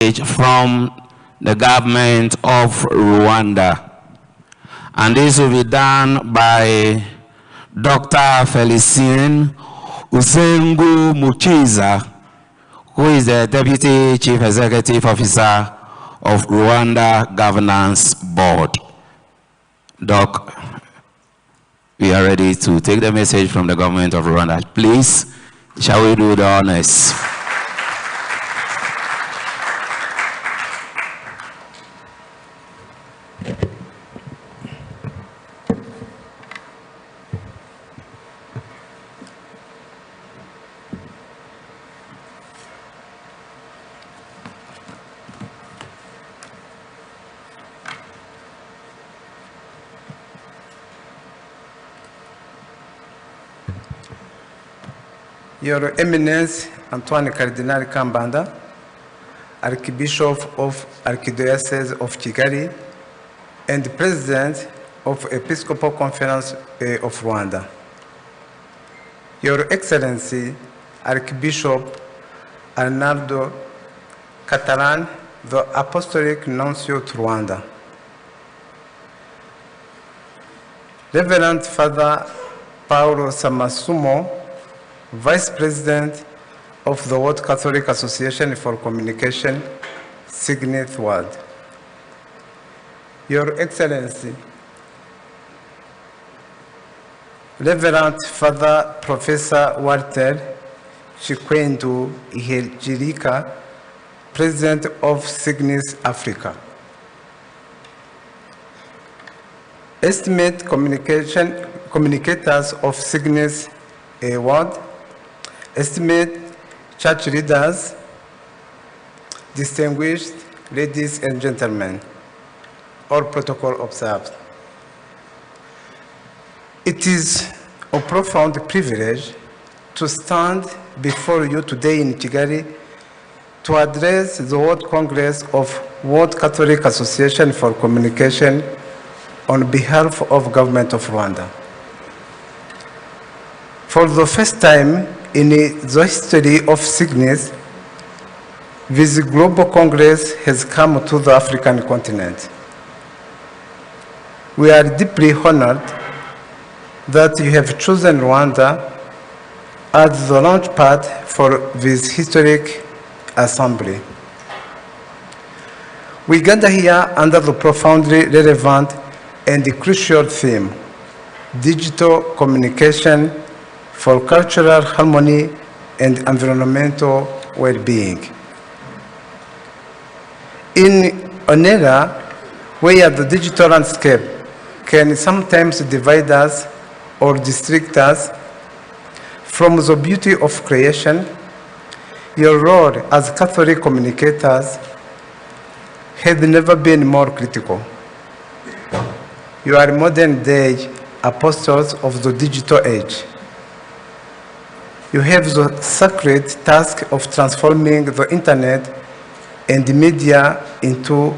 from the government of Rwanda. And this will be done by Dr. Félicien Usengumukiza, who is the Deputy Chief Executive Officer of Rwanda Governance Board. Doc, we are ready to take the message from the government of Rwanda. Please, shall we do the honors? Your Eminence Antoine Cardinal Kambanda, Archbishop of Archdiocese of Kigali and President of Episcopal Conference of Rwanda. Your Excellency Archbishop Arnaldo Catalan, the Apostolic Nuncio to Rwanda. Reverend Father Paulo Samasumo, Vice President of the World Catholic Association for Communication, Signis World. Your Excellency, Reverend Father Professor Walter Chikwendu Ihejirika, President of Signis Africa. Estimate communicators of Signis World, estimate church leaders, distinguished ladies and gentlemen, all protocol observed. It is a profound privilege to stand before you today in Kigali to address the World Congress of World Catholic Association for Communication on behalf of Government of Rwanda. For the first time in the history of Signis, this global congress has come to the African continent. We are deeply honored that you have chosen Rwanda as the launchpad for this historic assembly. We gather here under the profoundly relevant and crucial theme, digital communication for cultural harmony and environmental well-being. In an era where the digital landscape can sometimes divide us or distract us from the beauty of creation, your role as Catholic communicators has never been more critical. You are modern-day apostles of the digital age. You have the sacred task of transforming the internet and the media into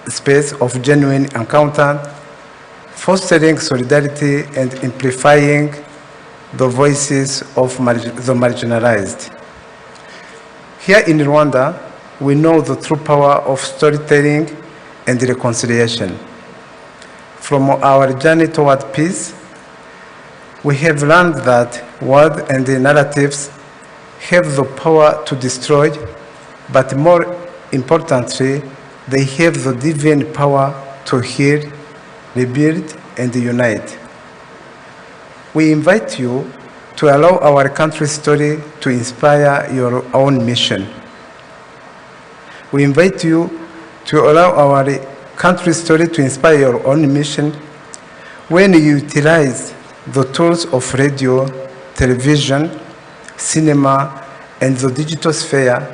a space of genuine encounter, fostering solidarity and amplifying the voices of the marginalized. Here in Rwanda, we know the true power of storytelling and reconciliation. From our journey toward peace, we have learned that words and the narratives have the power to destroy, but more importantly, they have the divine power to heal, rebuild, and unite. We invite you to allow our country's story to inspire your own mission. We invite you to allow our country's story to inspire your own mission when you utilize the tools of radio, television, cinema, and the digital sphere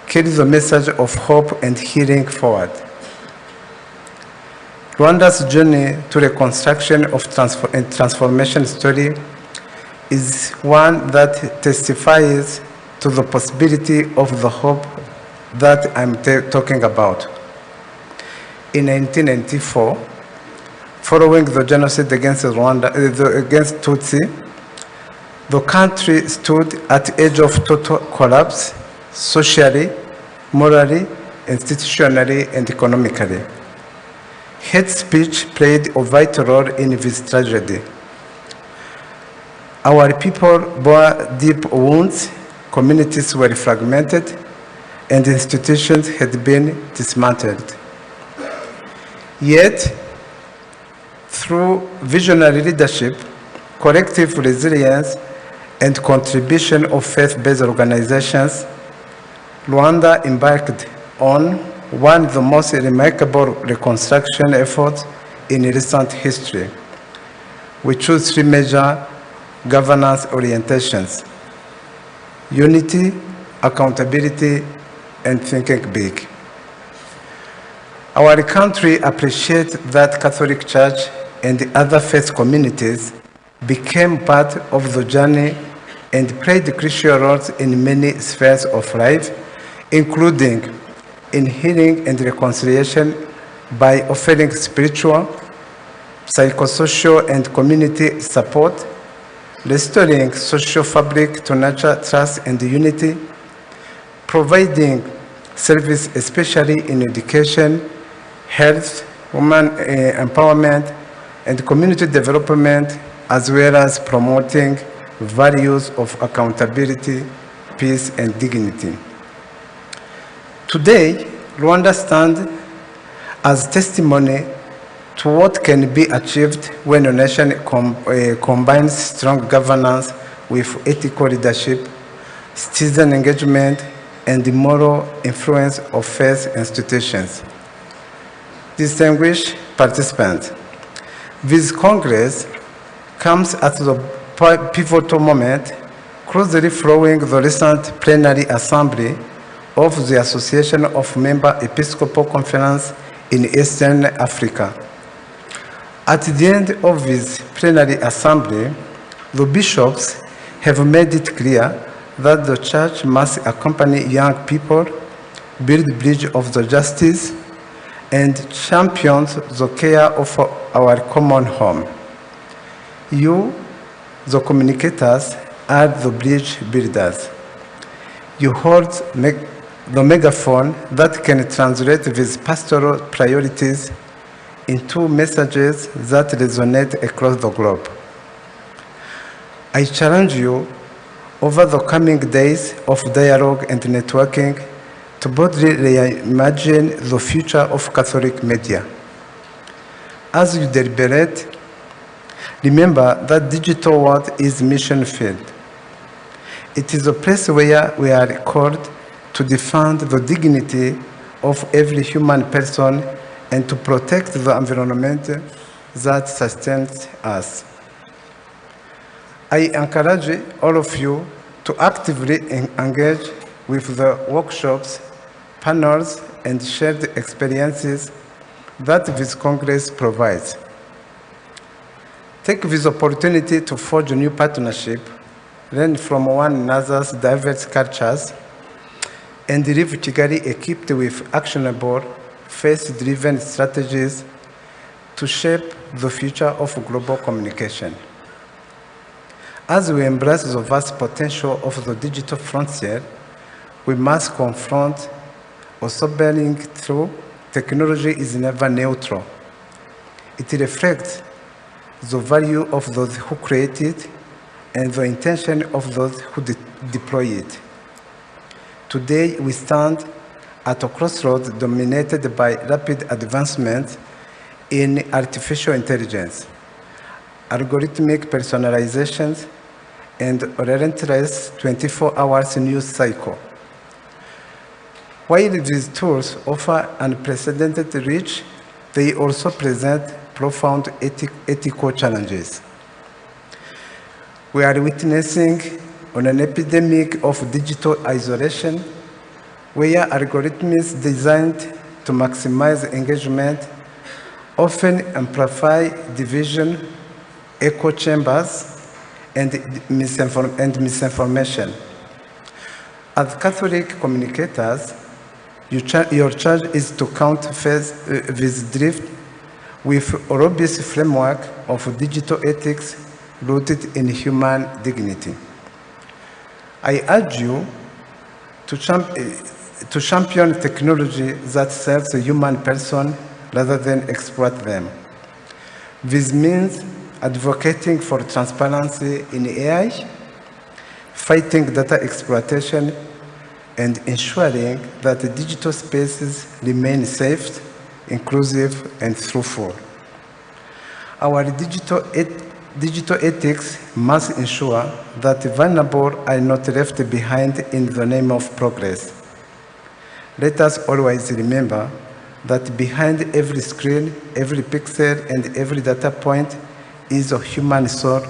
carry the message of hope and healing forward. Rwanda's journey to reconstruction and transformation story is one that testifies to the possibility of the hope that I'm talking about. In 1994, following the genocide against against Tutsi, the country stood at the edge of total collapse, socially, morally, institutionally and economically. Hate speech played a vital role in this tragedy. Our people bore deep wounds, communities were fragmented, and institutions had been dismantled. Yet, through visionary leadership, collective resilience, and contribution of faith-based organizations, Rwanda embarked on one of the most remarkable reconstruction efforts in recent history. We chose 3 major governance orientations: unity, accountability, and thinking big. Our country appreciates that Catholic Church and the other faith communities became part of the journey and played crucial roles in many spheres of life, including in healing and reconciliation by offering spiritual, psychosocial, and community support, restoring social fabric to nurture trust and unity, providing service especially in education, health, women empowerment, and community development, as well as promoting values of accountability, peace, and dignity. Today, Rwanda stands as testimony to what can be achieved when a nation combines strong governance with ethical leadership, citizen engagement, and the moral influence of faith institutions. Distinguished participants, this Congress comes at the pivotal moment, closely following the recent plenary assembly of the Association of Member Episcopal Conference in Eastern Africa. At the end of this plenary assembly, the bishops have made it clear that the church must accompany young people, build bridge of the justice, and champion the care of our common home. You, the communicators, are the bridge builders. You hold the megaphone that can translate these pastoral priorities into messages that resonate across the globe. I challenge you over the coming days of dialogue and networking to boldly reimagine the future of Catholic media. As you deliberate, remember that digital world is mission field. It is a place where we are called to defend the dignity of every human person and to protect the environment that sustains us. I encourage all of you to actively engage with the workshops, panels, and shared experiences that this Congress provides. Take this opportunity to forge a new partnership, learn from one another's diverse cultures, and leave Kigali equipped with actionable, faith-driven strategies to shape the future of global communication. As we embrace the vast potential of the digital frontier, we must confront a sobering truth: technology is never neutral. It reflects the value of those who create it and the intention of those who deploy it. Today, we stand at a crossroads dominated by rapid advancements in artificial intelligence, algorithmic personalizations, and a relentless 24-hour news cycle. While these tools offer unprecedented reach, they also present profound ethical challenges. We are witnessing an epidemic of digital isolation, where algorithms designed to maximize engagement often amplify division, echo chambers, and misinformation. As Catholic communicators, your charge is to counter this drift with a robust framework of digital ethics rooted in human dignity. I urge you to to champion technology that serves the human person rather than exploit them. This means advocating for transparency in AI, fighting data exploitation, and ensuring that the digital spaces remain safe, inclusive, and truthful. Our digital ethics must ensure that the vulnerable are not left behind in the name of progress. Let us always remember that behind every screen, every pixel, and every data point is a human soul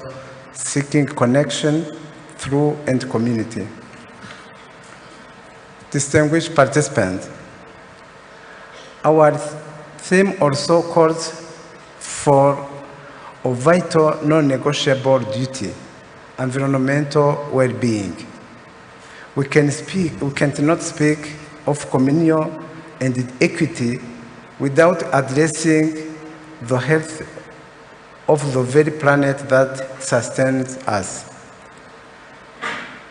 seeking connection through and community. Distinguished participants, our theme also calls for a vital, non-negotiable duty, environmental well-being. We cannot speak of communion and equity without addressing the health of the very planet that sustains us.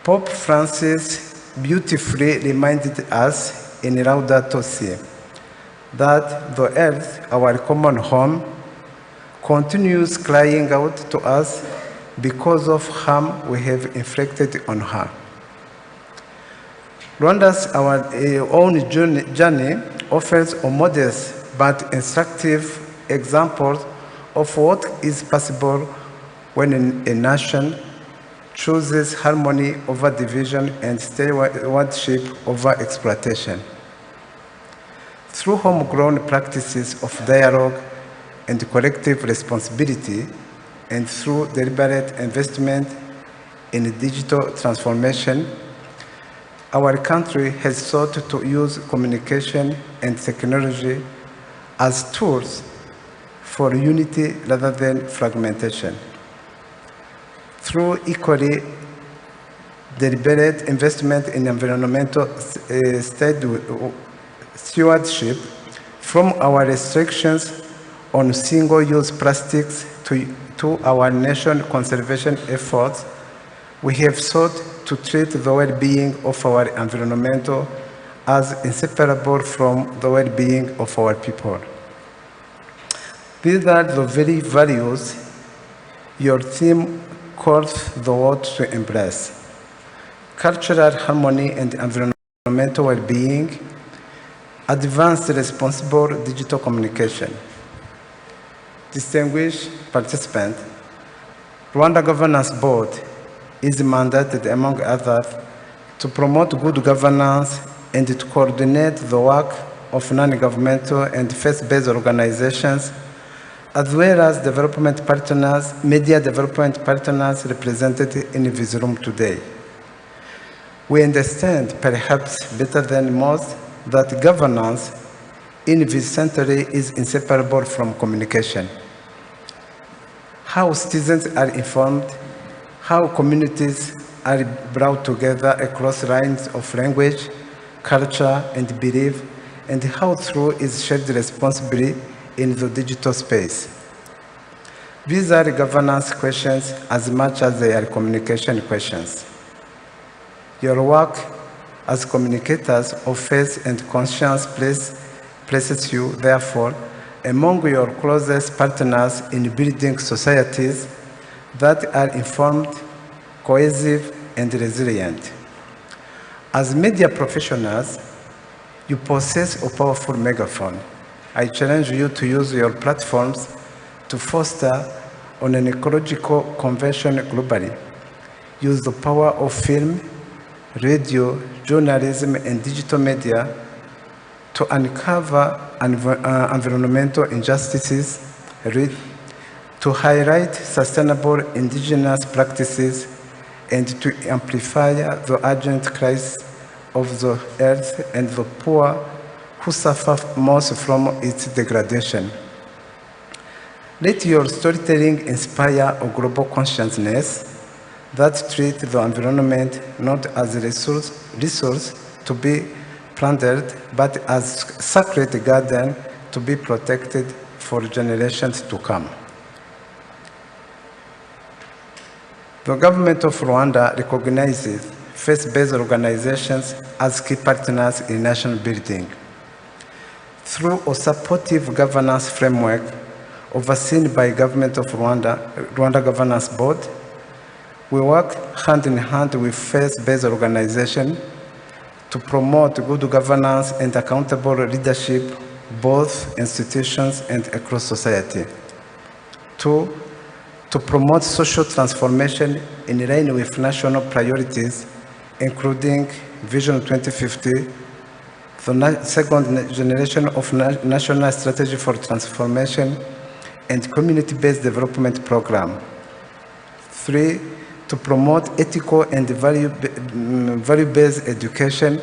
Pope Francis beautifully reminded us in Laudato Si that the earth, our common home, continues crying out to us because of harm we have inflicted on her. Rwanda's our own journey offers a modest but instructive example of what is possible when a nation chooses harmony over division and stewardship over exploitation. Through homegrown practices of dialogue and collective responsibility, and through deliberate investment in digital transformation, our country has sought to use communication and technology as tools for unity rather than fragmentation. Through equally deliberate investment in environmental stewardship, from our restrictions on single-use plastics to our nation conservation efforts, we have sought to treat the well-being of our environment as inseparable from the well-being of our people. These are the very values your theme calls the world to embrace: cultural harmony and environmental well-being, advanced responsible digital communication. Distinguished participants, Rwanda Governance Board is mandated, among others, to promote good governance and to coordinate the work of non-governmental and faith-based organizations, as well as development partners, media development partners represented in this room today. We understand, perhaps better than most, that governance in this century is inseparable from communication. How citizens are informed, how communities are brought together across lines of language, culture, and belief, and how truth is shared responsibly in the digital space. These are governance questions as much as they are communication questions. Your work as communicators of faith and conscience places you, therefore, among your closest partners in building societies that are informed, cohesive, and resilient. As media professionals, you possess a powerful megaphone. I challenge you to use your platforms to foster an ecological conversion globally. Use the power of film, radio, journalism, and digital media to uncover environmental injustices, to highlight sustainable indigenous practices, and to amplify the urgent crisis of the earth and the poor who suffer most from its degradation. Let your storytelling inspire a global consciousness that treats the environment not as a resource to be plundered, but as sacred garden to be protected for generations to come. The government of Rwanda recognizes faith-based organizations as key partners in nation building. Through a supportive governance framework overseen by Government of Rwanda Governance Board, we work hand in hand with faith-based organizations to promote good governance and accountable leadership, both institutions and across society. 2, to promote social transformation in line with national priorities, including Vision 2050, the second generation of national strategy for transformation, and community-based development program. 3, to promote ethical and value-based education,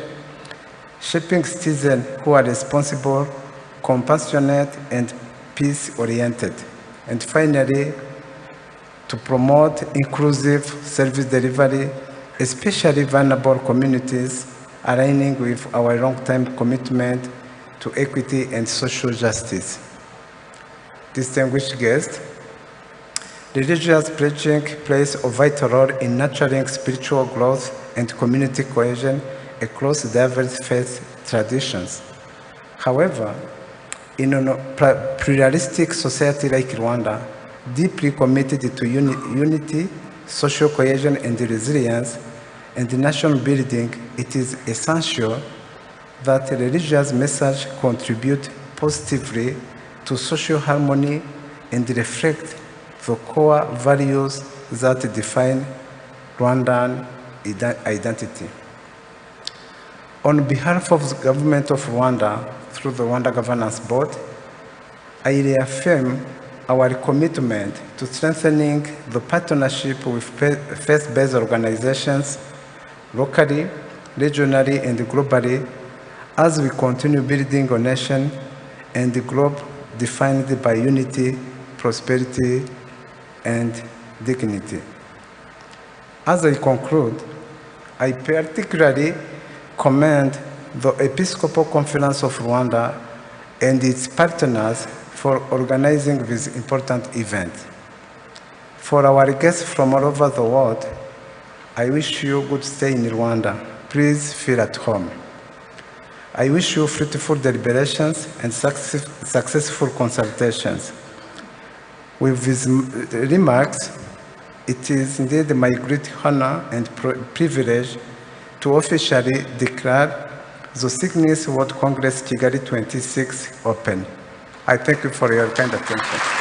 shaping citizens who are responsible, compassionate, and peace-oriented. And finally, to promote inclusive service delivery, especially vulnerable communities, aligning with our long-term commitment to equity and social justice. Distinguished guests, religious preaching plays a vital role in nurturing spiritual growth and community cohesion across diverse faith traditions. However, in a pluralistic society like Rwanda, deeply committed to unity, social cohesion, and resilience, and national building, it is essential that the religious message contribute positively to social harmony and reflect the core values that define Rwandan identity. On behalf of the government of Rwanda, through the Rwanda Governance Board, I reaffirm our commitment to strengthening the partnership with faith-based organizations locally, regionally, and globally as we continue building a nation and a globe defined by unity, prosperity, and dignity. As I conclude, I particularly commend the Episcopal Conference of Rwanda and its partners for organizing this important event. For our guests from all over the world, I wish you good stay in Rwanda. Please feel at home. I wish you fruitful deliberations and successful consultations. With these remarks, it is indeed my great honor and privilege to officially declare the Signis World Congress Kigali 26 open. I thank you for your kind attention.